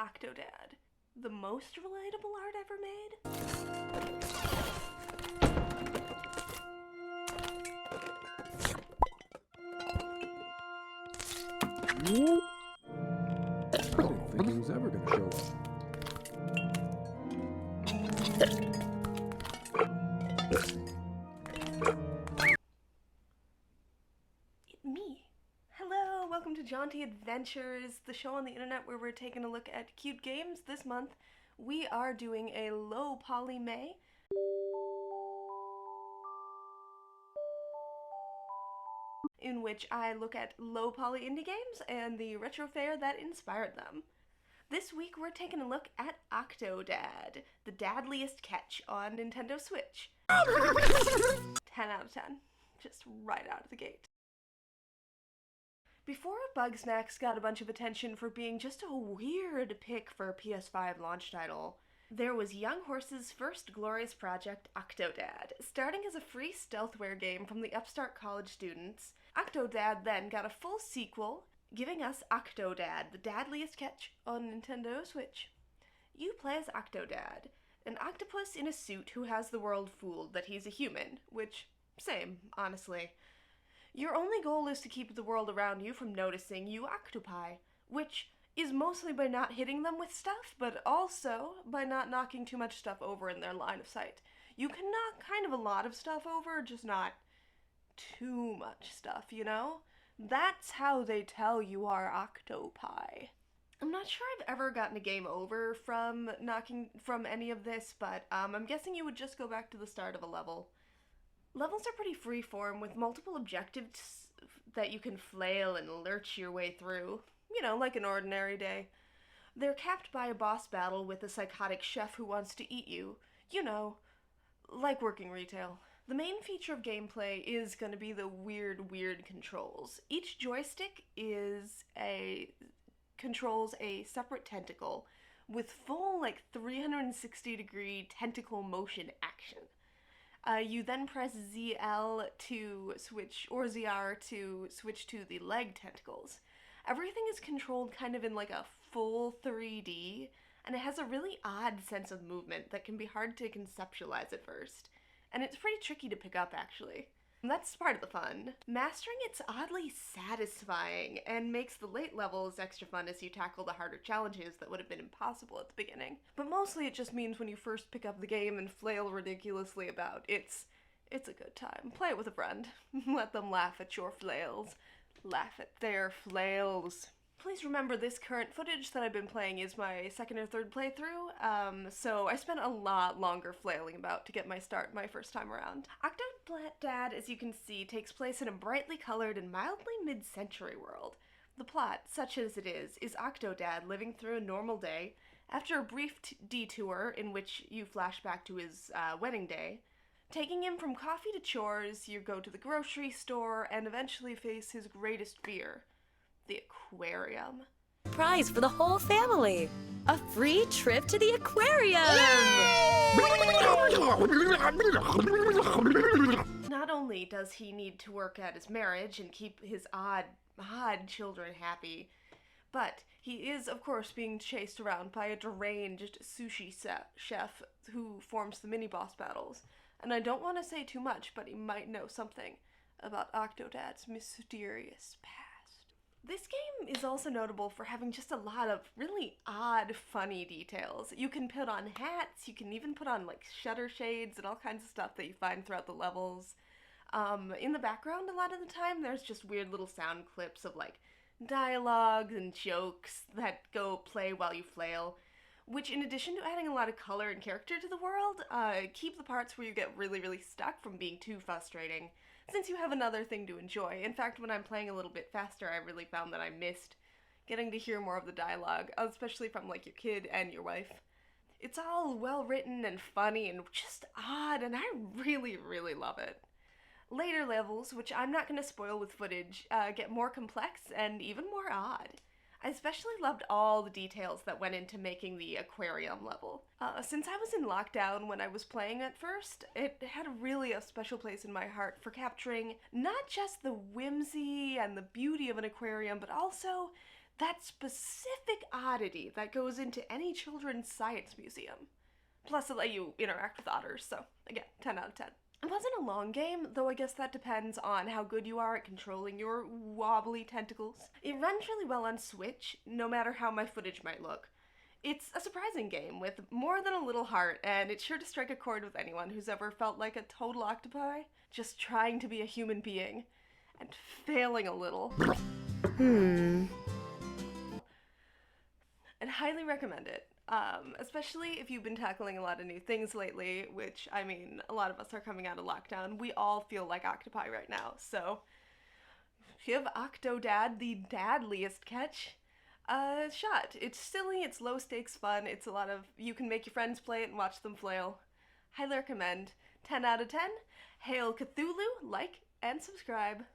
Octodad, the most relatable art ever made? I didn't think he was ever going to show up. Me. Hello, welcome to Jaunty Adventures, the show on the internet where we're taking a look at cute games. This month, we are doing a low poly May. In which I look at low poly indie games and the retro fare that inspired them. This week we're taking a look at Octodad, the Dadliest catch on Nintendo Switch. 10 out of 10. Just right out of the gate. Before Bugsnax got a bunch of attention for being just a weird pick for a PS5 launch title, there was Young Horse's first glorious project, Octodad. Starting as a free stealthware game from the upstart college students, Octodad then got a full sequel, giving us Octodad, the Dadliest catch on Nintendo Switch. You play as Octodad, an octopus in a suit who has the world fooled that he's a human, which, same, honestly. Your only goal is to keep the world around you from noticing you octopi, which is mostly by not hitting them with stuff, but also by not knocking too much stuff over in their line of sight. You can knock kind of a lot of stuff over, just not too much stuff, you know? That's how they tell you are octopi. I'm not sure I've ever gotten a game over from knocking from any of this, but I'm guessing you would just go back to the start of a level. Levels are pretty freeform, with multiple objectives that you can flail and lurch your way through. You know, like an ordinary day. They're capped by a boss battle with a psychotic chef who wants to eat you. You know, like working retail. The main feature of gameplay is going to be the weird controls. Each joystick controls a separate tentacle with full, 360-degree tentacle motion action. You then press ZL to switch, or ZR to switch to the leg tentacles. Everything is controlled kind of in like a full 3D, and it has a really odd sense of movement that can be hard to conceptualize at first. And it's pretty tricky to pick up, actually. That's part of the fun. Mastering it's oddly satisfying, and makes the late levels extra fun as you tackle the harder challenges that would have been impossible at the beginning. But mostly it just means when you first pick up the game and flail ridiculously about, it's a good time. Play it with a friend. Let them laugh at your flails. Laugh at their flails. Please remember this current footage that I've been playing is my second or third playthrough, so I spent a lot longer flailing about to get my start my first time around. Octodad, as you can see, takes place in a brightly colored and mildly mid-century world. The plot, such as it is Octodad living through a normal day. After a brief detour in which you flash back to his wedding day, taking him from coffee to chores, you go to the grocery store and eventually face his greatest fear, the aquarium. Prize for the whole family! A free trip to the aquarium! Not only does he need to work at his marriage and keep his odd children happy, but he is, of course, being chased around by a deranged sushi chef who forms the mini-boss battles. And I don't want to say too much, but he might know something about Octodad's mysterious past. This game is also notable for having just a lot of really odd, funny details. You can put on hats, you can even put on shutter shades and all kinds of stuff that you find throughout the levels. In the background a lot of the time there's just weird little sound clips of dialogue and jokes that go play while you flail, which in addition to adding a lot of color and character to the world, keep the parts where you get really stuck from being too frustrating, since you have another thing to enjoy. In fact, when I'm playing a little bit faster, I really found that I missed getting to hear more of the dialogue, especially from your kid and your wife. It's all well written and funny and just odd, and I really love it. Later levels, which I'm not going to spoil with footage, get more complex and even more odd. I especially loved all the details that went into making the aquarium level. Since I was in lockdown when I was playing at first, it had really a special place in my heart for capturing not just the whimsy and the beauty of an aquarium, but also that specific oddity that goes into any children's science museum. Plus, it let you interact with otters, so again, 10 out of 10. It wasn't a long game, though I guess that depends on how good you are at controlling your wobbly tentacles. It runs really well on Switch, no matter how my footage might look. It's a surprising game with more than a little heart, and it's sure to strike a chord with anyone who's ever felt like a total octopi, just trying to be a human being, and failing a little. I'd highly recommend it. Especially if you've been tackling a lot of new things lately, which, I mean, a lot of us are coming out of lockdown. We all feel like octopi right now, so give Octodad, the Dadliest catch, a shot. It's silly, it's low stakes fun, it's a lot of, you can make your friends play it and watch them flail. Highly recommend. 10 out of 10. Hail Cthulhu, like, and subscribe.